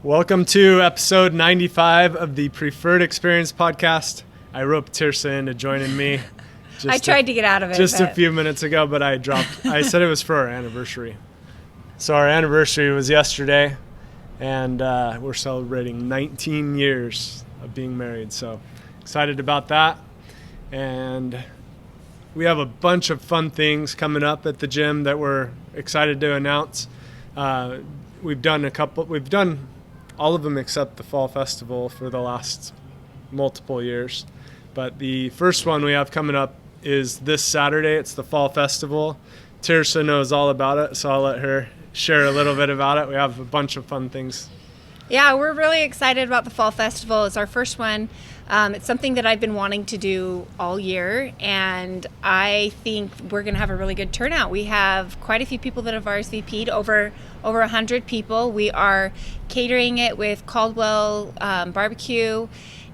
Welcome to episode 95 of the Preferred Experience podcast. I roped Tirsa into joining me. I tried to get out of it. A few minutes ago, but I said it was for our anniversary. So our anniversary was yesterday, and we're celebrating 19 years of being married. So excited about that. And we have a bunch of fun things coming up at the gym that we're excited to announce. We've done all of them except the fall festival for the last multiple years. But the first one we have coming up is this Saturday. It's the fall festival. Tirsa knows all about it, so I'll let her share a little bit about it. We have a bunch of fun things. Yeah, we're really excited about the fall festival. It's our first one. It's something that I've been wanting to do all year, and I think we're going to have a really good turnout. We have quite a few people that have RSVP'd, over 100 people. We are catering it with Caldwell barbecue,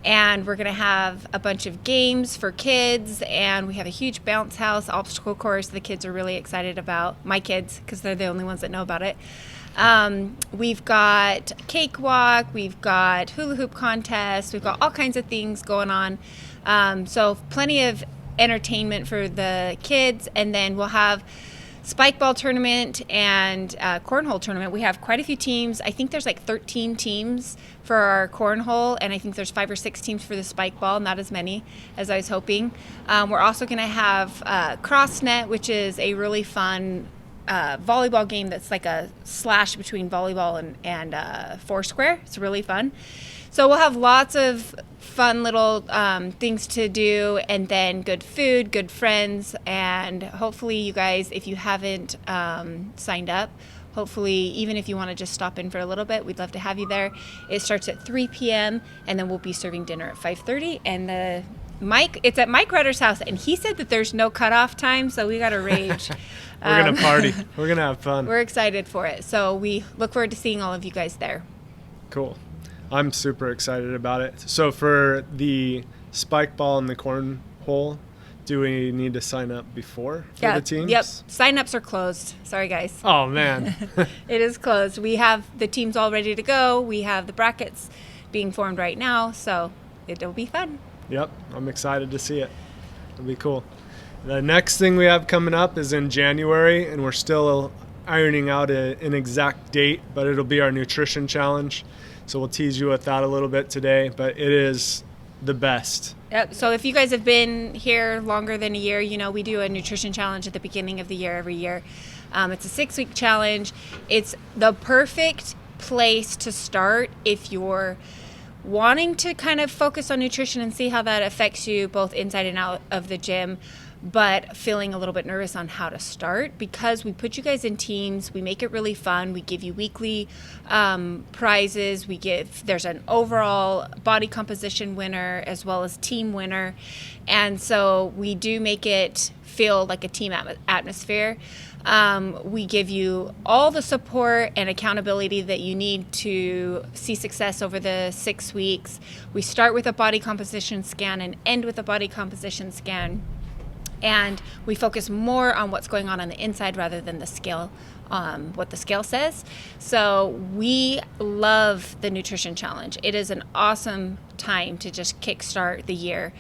and we're going to have a bunch of games for kids, and we have a huge bounce house obstacle course the kids are really excited about. My kids, because they're the only ones that know about it. We've got cakewalk, we've got hula hoop contest, we've got all kinds of things going on. So plenty of entertainment for the kids, and then we'll have Spikeball Tournament and Cornhole Tournament. We have quite a few teams. I think there's like 13 teams for our Cornhole, and I think there's 5 or 6 teams for the Spikeball, not as many as I was hoping. We're also going to have CrossNet, which is a really fun volleyball game that's like a slash between volleyball and foursquare. It's really fun. So we'll have lots of fun little things to do, and then good food, good friends, and hopefully you guys, if you haven't signed up, hopefully even if you want to just stop in for a little bit, we'd love to have you there. It starts at 3 p.m. and then we'll be serving dinner at 5:30, and it's at Mike Rudder's house, and he said that there's no cutoff time, so we got to rage. We're going to party. We're going to have fun. We're excited for it. So we look forward to seeing all of you guys there. Cool. I'm super excited about it. So for the Spikeball and the Cornhole, do we need to sign up before for the teams? Yep. Sign-ups are closed. Sorry, guys. Oh, man. It is closed. We have the teams all ready to go. We have the brackets being formed right now, so it'll be fun. Yep, I'm excited to see it. It'll be cool. The next thing we have coming up is in January, and we're still ironing out an exact date, but it'll be our nutrition challenge. So we'll tease you with that a little bit today, but it is the best. Yep. So if you guys have been here longer than a year, you know we do a nutrition challenge at the beginning of the year every year. It's a 6-week challenge. It's the perfect place to start if you're wanting to kind of focus on nutrition and see how that affects you both inside and out of the gym, but feeling a little bit nervous on how to start, because we put you guys in teams. We make it really fun. We give you weekly prizes. There's an overall body composition winner as well as team winner. And so we do make it feel like a team atmosphere. We give you all the support and accountability that you need to see success over the 6 weeks. We start with a body composition scan and end with a body composition scan. And we focus more on what's going on the inside rather than the scale, what the scale says. So we love the nutrition challenge. It is an awesome time to just kickstart the year,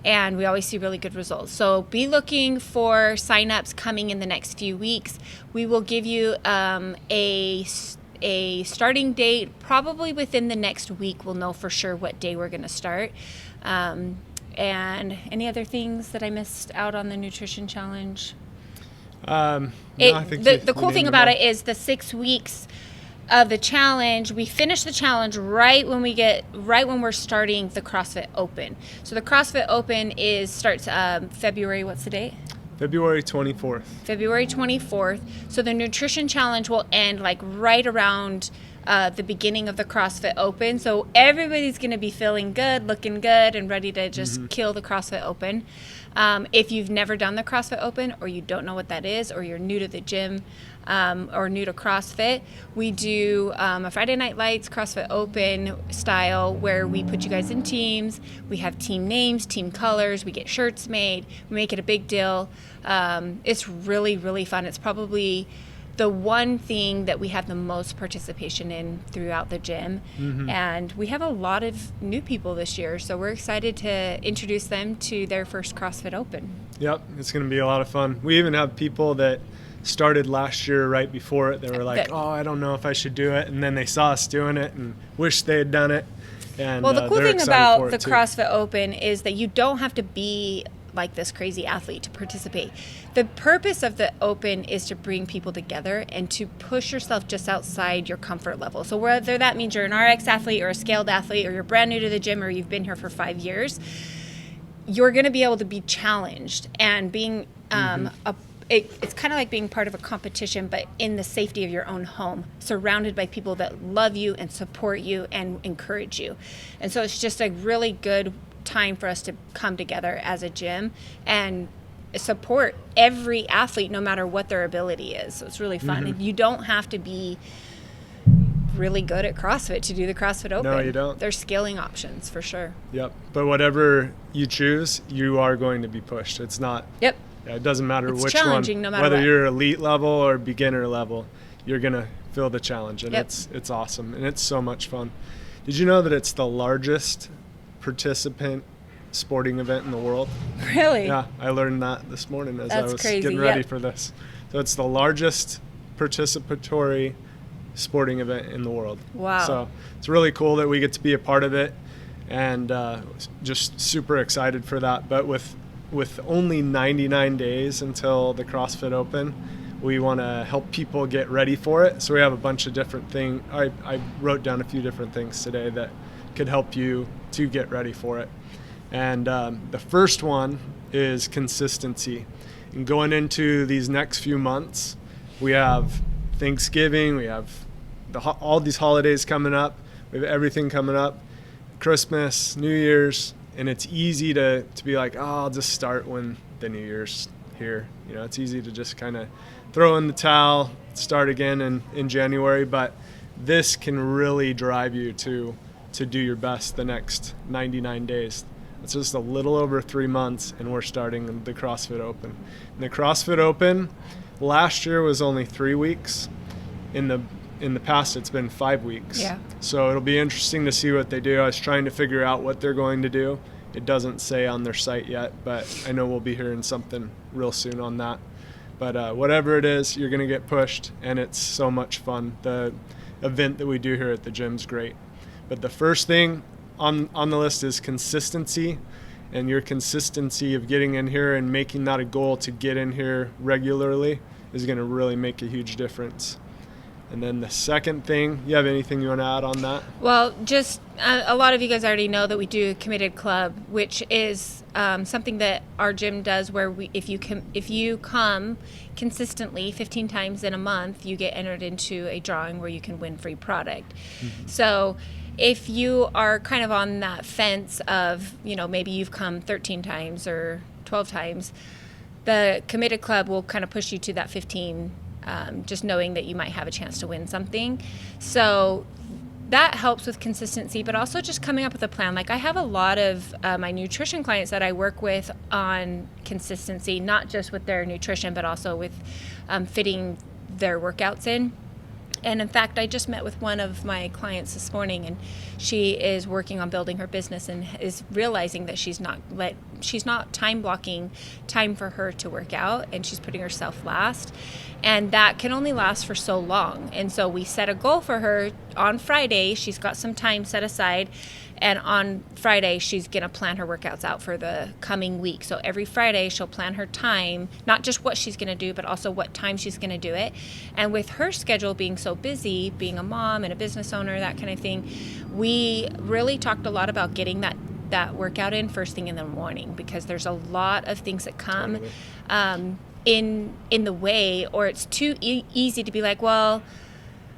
and we always see really good results. So be looking for signups coming in the next few weeks. We will give you a starting date probably within the next week. We'll know for sure what day we're going to start. And any other things that I missed out on the nutrition challenge? No, I think the cool thing about it is the 6 weeks of the challenge, we finish the challenge right when we're starting the CrossFit Open. So the CrossFit Open starts February, what's the date? February 24th. February 24th. So the nutrition challenge will end like right around the beginning of the CrossFit Open. So everybody's going to be feeling good, looking good, and ready to just kill the CrossFit Open. If you've never done the CrossFit Open, or you don't know what that is, or you're new to the gym, or new to CrossFit, we do a Friday Night Lights CrossFit Open style where we put you guys in teams. We have team names, team colors. We get shirts made. We make it a big deal. It's really, really fun. It's probably the one thing that we have the most participation in throughout the gym. And we have a lot of new people this year, so we're excited to introduce them to their first CrossFit Open. Yep, it's going to be a lot of fun. We even have people that started last year right before it. They were like, oh, I don't know if I should do it. And then they saw us doing it and wish they had done it. And, well, the cool they're thing excited about for the it too. CrossFit Open is that you don't have to be like this crazy athlete to participate. The purpose of the Open is to bring people together and to push yourself just outside your comfort level. So whether that means you're an RX athlete or a scaled athlete, or you're brand new to the gym, or you've been here for 5 years, you're going to be able to be challenged. And being it's kind of like being part of a competition, but in the safety of your own home, surrounded by people that love you and support you and encourage you. And so it's just a really good time for us to come together as a gym and support every athlete, no matter what their ability is. So it's really fun. And you don't have to be really good at CrossFit to do the CrossFit Open. No, you don't. There's scaling options for sure. Yep. But whatever you choose, you are going to be pushed. It's not. Yep. It doesn't matter It's which challenging one. no matter whether what. you're elite level or beginner level, you're gonna feel the challenge, and Yep. it's awesome, and it's so much fun. Did you know that it's the largest participant sporting event in the world? Really? Yeah, I learned that this morning as I That's was crazy. getting ready Yep. for this. So it's the largest participatory sporting event in the world. Wow. So it's really cool that we get to be a part of it, and just super excited for that. But with only 99 days until the CrossFit Open, we want to help people get ready for it. So we have a bunch of different things. I wrote down a few different things today that could help you to get ready for it. And the first one is consistency. And going into these next few months, we have Thanksgiving, we have all these holidays coming up, we have everything coming up, Christmas, New Year's, and it's easy to be like, oh, I'll just start when the New Year's here. You know, it's easy to just kind of throw in the towel, start again in January, but this can really drive you to do your best the next 99 days. It's just a little over 3 months, and we're starting the CrossFit Open. And the CrossFit Open last year was only 3 weeks. In the past, it's been 5 weeks. Yeah. So it'll be interesting to see what they do. I was trying to figure out what they're going to do. It doesn't say on their site yet, but I know we'll be hearing something real soon on that. But whatever it is, you're going to get pushed, and it's so much fun. The event that we do here at the gym's great. But the first thing on the list is consistency, and your consistency of getting in here and making that a goal to get in here regularly is going to really make a huge difference. And then the second thing, you have anything you want to add on that? Well, just a lot of you guys already know that we do a committed club, which is something that our gym does, where if you come consistently 15 times in a month, you get entered into a drawing where you can win free product. So if you are kind of on that fence of, maybe you've come 13 times or 12 times, the committed club will kind of push you to that 15, just knowing that you might have a chance to win something. So that helps with consistency, but also just coming up with a plan. Like, I have a lot of my nutrition clients that I work with on consistency, not just with their nutrition, but also with fitting their workouts in. And in fact, I just met with one of my clients this morning, and she is working on building her business and is realizing that she's not time blocking time for her to work out, and she's putting herself last. And that can only last for so long. And so we set a goal for her on Friday. She's got some time set aside. And on Friday, she's going to plan her workouts out for the coming week. So every Friday, she'll plan her time, not just what she's going to do, but also what time she's going to do it. And with her schedule being so busy, being a mom and a business owner, that kind of thing, we really talked a lot about getting that workout in first thing in the morning, because there's a lot of things that come in the way, or it's too easy to be like, well,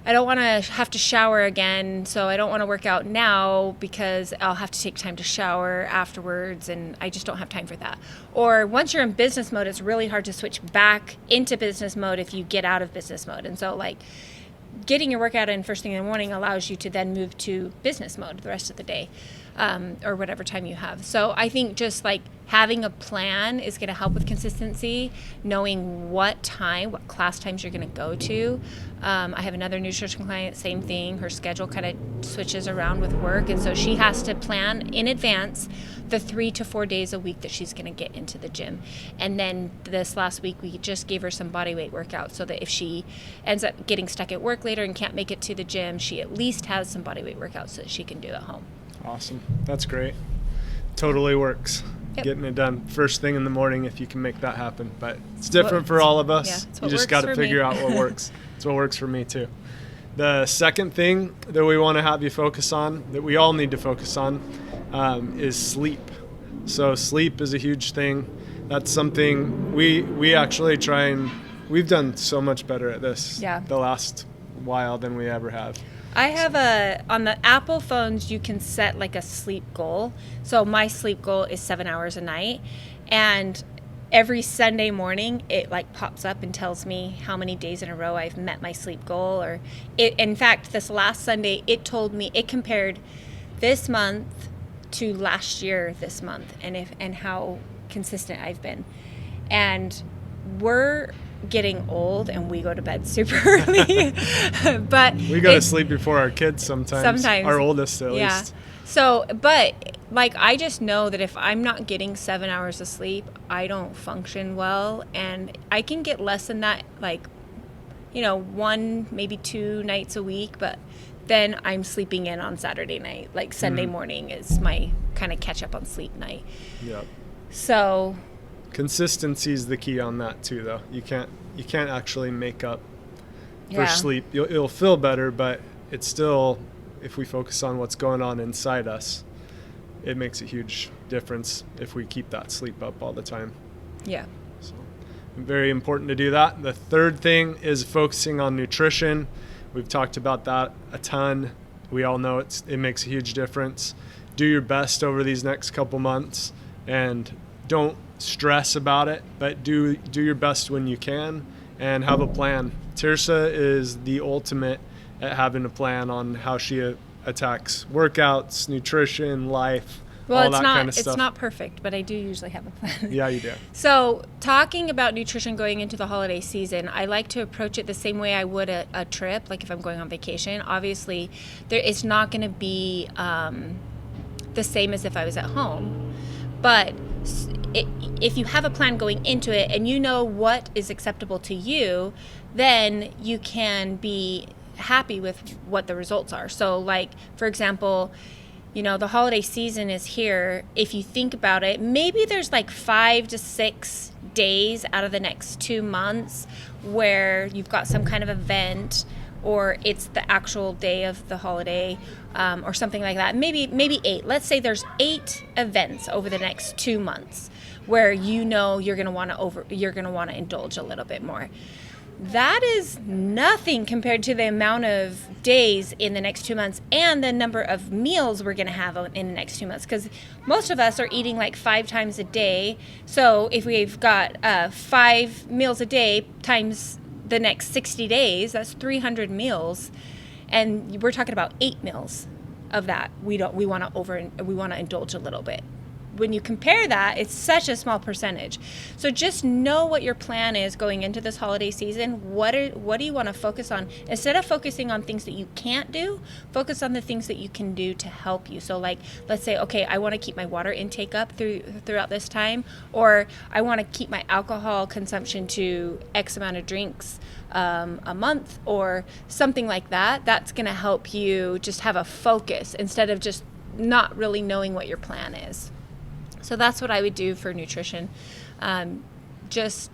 I don't want to have to shower again, so I don't want to work out now because I'll have to take time to shower afterwards, and I just don't have time for that. Or once you're in business mode, it's really hard to switch back into business mode if you get out of business mode. And so, like, getting your workout in first thing in the morning allows you to then move to business mode the rest of the day, or whatever time you have. So I think just like having a plan is going to help with consistency, knowing what class times you're going to go to. I have another nutrition client, same thing. Her schedule kind of switches around with work, and so she has to plan in advance the 3 to 4 days a week that she's going to get into the gym. And then this last week, we just gave her some body weight workouts so that if she ends up getting stuck at work later and can't make it to the gym, she at least has some body weight workouts that she can do at home. Awesome. That's great. Totally works. Yep. Getting it done first thing in the morning if you can make that happen. But it's different for all of us. Yeah, you just got to figure out what works. It's what works for me too. The second thing that we want to have you focus on, that we all need to focus on, is sleep. So sleep is a huge thing. That's something we actually try, and we've done so much better at this the last while than we ever have. I have on the Apple phones, you can set like a sleep goal. So my sleep goal is 7 hours a night. And every Sunday morning, it like pops up and tells me how many days in a row I've met my sleep goal. In fact, this last Sunday, it told me, it compared this month to last year this month and how consistent I've been. And we're getting old and we go to bed super early. But we go to sleep before our kids sometimes. Our oldest at least. So, but like, I just know that if I'm not getting 7 hours of sleep, I don't function well, and I can get less than that, like, 1, maybe 2 nights a week, but then I'm sleeping in on Saturday night. Like Sunday morning is my kind of catch up on sleep night. Yep. So consistency is the key on that too, though. You can't actually make up for sleep. You'll feel better, but it's still, if we focus on what's going on inside us, it makes a huge difference if we keep that sleep up all the time. Yeah. So very important to do that. The third thing is focusing on nutrition. We've talked about that a ton. We all know it makes a huge difference. Do your best over these next couple months, and don't stress about it, but do your best when you can, and have a plan. Tirsa is the ultimate at having a plan on how she attacks workouts, nutrition, life, all that kind of stuff. It's not perfect, but I do usually have a plan. Yeah, you do. So talking about nutrition going into the holiday season, I like to approach it the same way I would a trip, like if I'm going on vacation. Obviously, it's not going to be the same as if I was at home, but if you have a plan going into it and you know what is acceptable to you, then you can be happy with what the results are. So like, for example, the holiday season is here. If you think about it, maybe there's like 5 to 6 days out of the next 2 months where you've got some kind of event, or it's the actual day of the holiday, or something like that. Maybe 8. Let's say there's 8 events over the next 2 months where you're going to want to indulge a little bit more. That is nothing compared to the amount of days in the next 2 months and the number of meals we're going to have in the next 2 months, because most of us are eating like 5 times a day. So if we've got 5 meals a day times the next 60 days, that's 300 meals, and we're talking about 8 meals of that. We want to indulge a little bit. When you compare that, it's such a small percentage. So just know what your plan is going into this holiday season. What do you want to focus on? Instead of focusing on things that you can't do, focus on the things that you can do to help you. So like, let's say, okay, I want to keep my water intake up throughout this time, or I want to keep my alcohol consumption to X amount of drinks a month, or something like that. That's going to help you just have a focus instead of just not really knowing what your plan is. So that's what I would do for nutrition. Just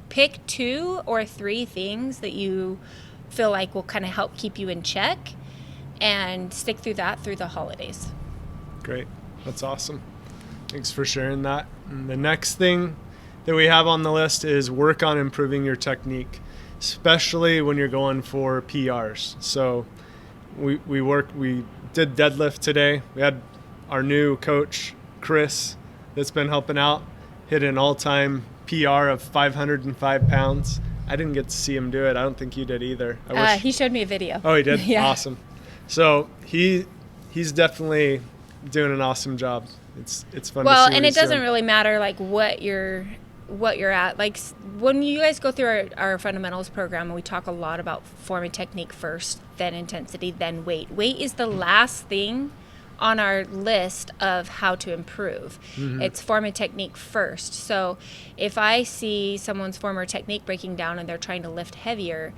pick 2 or 3 things that you feel like will kind of help keep you in check, and stick through that through the holidays. Great. That's awesome. Thanks for sharing that. And the next thing that we have on the list is work on improving your technique, especially when you're going for PRs. So we did deadlift today. We had our new coach, Chris, that's been helping out, hit an all-time PR of 505 pounds. I didn't get to see him do it. I don't think you did either. He showed me a video. Oh, he did? Yeah. Awesome. So he's definitely doing an awesome job. it's fun. Well, to see and what it doesn't doing. really matter like what you're at. Like when you guys go through our fundamentals program, we talk a lot about form and technique first, then intensity, then weight. Weight is the last thing on our list of how to improve. It's form and technique first. So if I see someone's form or technique breaking down and they're trying to lift heavier,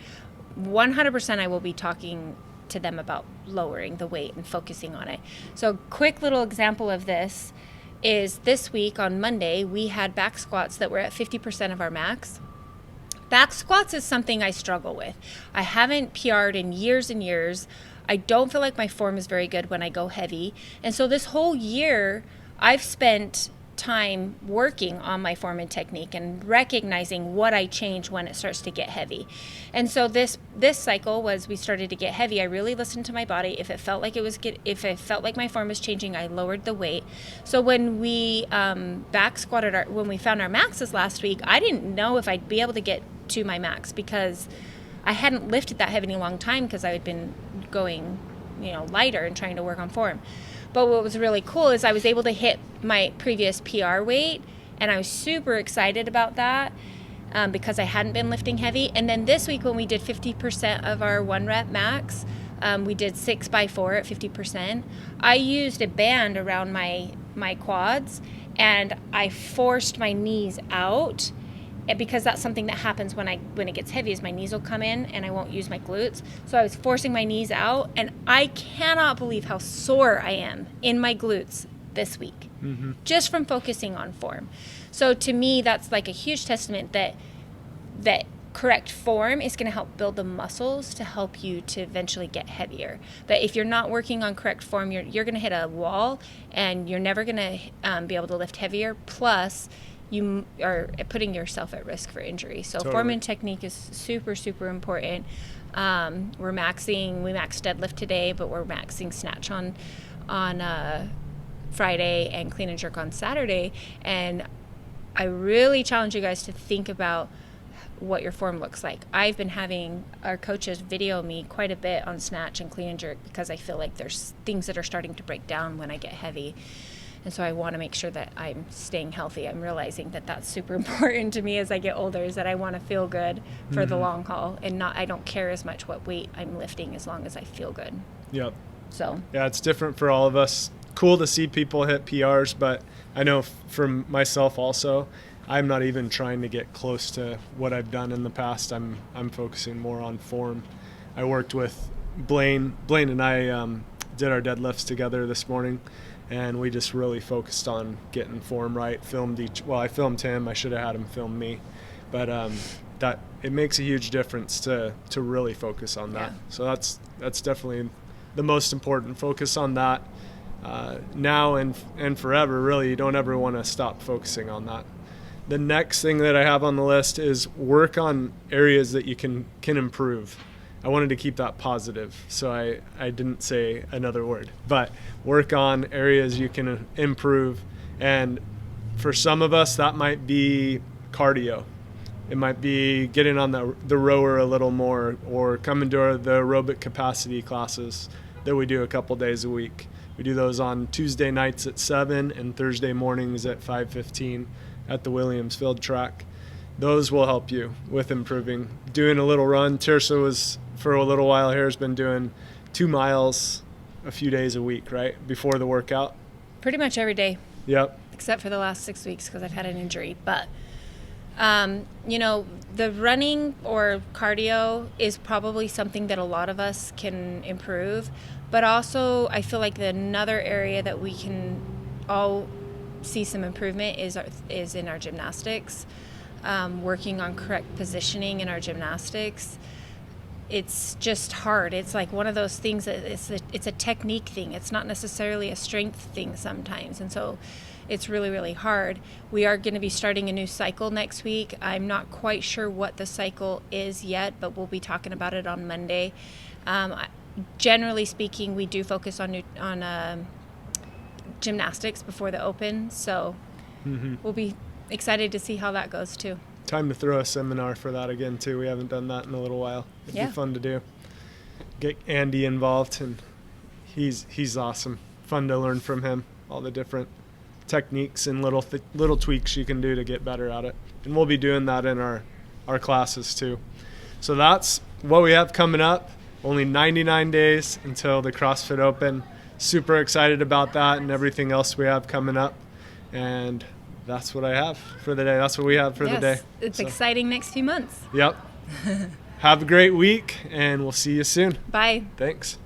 100% I will be talking to them about lowering the weight and focusing on it. So quick little example of this is this week on Monday, we had back squats that were at 50% of our max. Back squats is something I struggle with. I haven't PR'd in years and years. I don't feel like my form is very good when I go heavy. And so this whole year, I've spent time working on my form and technique and recognizing what I change when it starts to get heavy. And so this cycle was we started to get heavy. I really listened to my body. If it felt like my form was changing, I lowered the weight. So when we back squatted when we found our maxes last week, I didn't know if I'd be able to get to my max because I hadn't lifted that heavy in a long time because I had been going, lighter and trying to work on form. But what was really cool is I was able to hit my previous PR weight, and I was super excited about that because I hadn't been lifting heavy. And then this week when we did 50% of our 1 rep max, we did 6x4 at 50%. I used a band around my quads, and I forced my knees out. And because that's something that happens when it gets heavy is my knees will come in and I won't use my glutes. So I was forcing my knees out, and I cannot believe how sore I am in my glutes this week just from focusing on form. So to me, that's like a huge testament that correct form is going to help build the muscles to help you to eventually get heavier. But if you're not working on correct form, you're going to hit a wall and you're never going to be able to lift heavier. Plus, you are putting yourself at risk for injury. So Totally. form and technique is super, super important. We maxed deadlift today, but we're maxing snatch on Friday and clean and jerk on Saturday. And I really challenge you guys to think about what your form looks like. I've been having our coaches video me quite a bit on snatch and clean and jerk because I feel like there's things that are starting to break down when I get heavy. And so I want to make sure that I'm staying healthy. I'm realizing that that's super important to me as I get older, is that I want to feel good for the long haul, and I don't care as much what weight I'm lifting as long as I feel good. Yep. So yeah, it's different for all of us. Cool to see people hit PRs, but I know for myself also, I'm not even trying to get close to what I've done in the past. I'm focusing more on form. I worked with Blaine and I did our deadlifts together this morning, and we just really focused on getting form right. I filmed him. I should have had him film me, but that it makes a huge difference to really focus on that. Yeah. So that's definitely the most important. Focus on that now and forever. Really, you don't ever want to stop focusing on that. The next thing that I have on the list is work on areas that you can improve. I wanted to keep that positive, so I didn't say another word. But work on areas you can improve. And for some of us, that might be cardio. It might be getting on the rower a little more, or coming to the aerobic capacity classes that we do a couple days a week. We do those on Tuesday nights at 7 and Thursday mornings at 5:15 at the Williams Field track. Those will help you with improving. Doing a little run. Tirsa was, for a little while here, has been doing 2 miles a few days a week, right? Before the workout. pretty much every day. Yep. Except for the last 6 weeks because I've had an injury. But, the running or cardio is probably something that a lot of us can improve. But also, I feel like another area that we can all see some improvement is in our gymnastics. Working on correct positioning in our gymnastics. It's just hard. It's like one of those things that it's a technique thing. It's not necessarily a strength thing sometimes. And so it's really, really hard. We are going to be starting a new cycle next week. I'm not quite sure what the cycle is yet, but we'll be talking about it on Monday. Generally speaking, we do focus on gymnastics before the Open. So we'll be excited to see how that goes too. Time to throw a seminar for that again too. We haven't done that in a little while. It'd be fun to do. Get Andy involved, and he's awesome. Fun to learn from him, all the different techniques and little tweaks you can do to get better at it. And we'll be doing that in our classes too. So that's what we have coming up. Only 99 days until the CrossFit Open. Super excited about that and everything else we have coming up. And that's what I have for the day. That's what we have for the day. It's exciting next few months. Yep. Have a great week, and we'll see you soon. Bye. Thanks.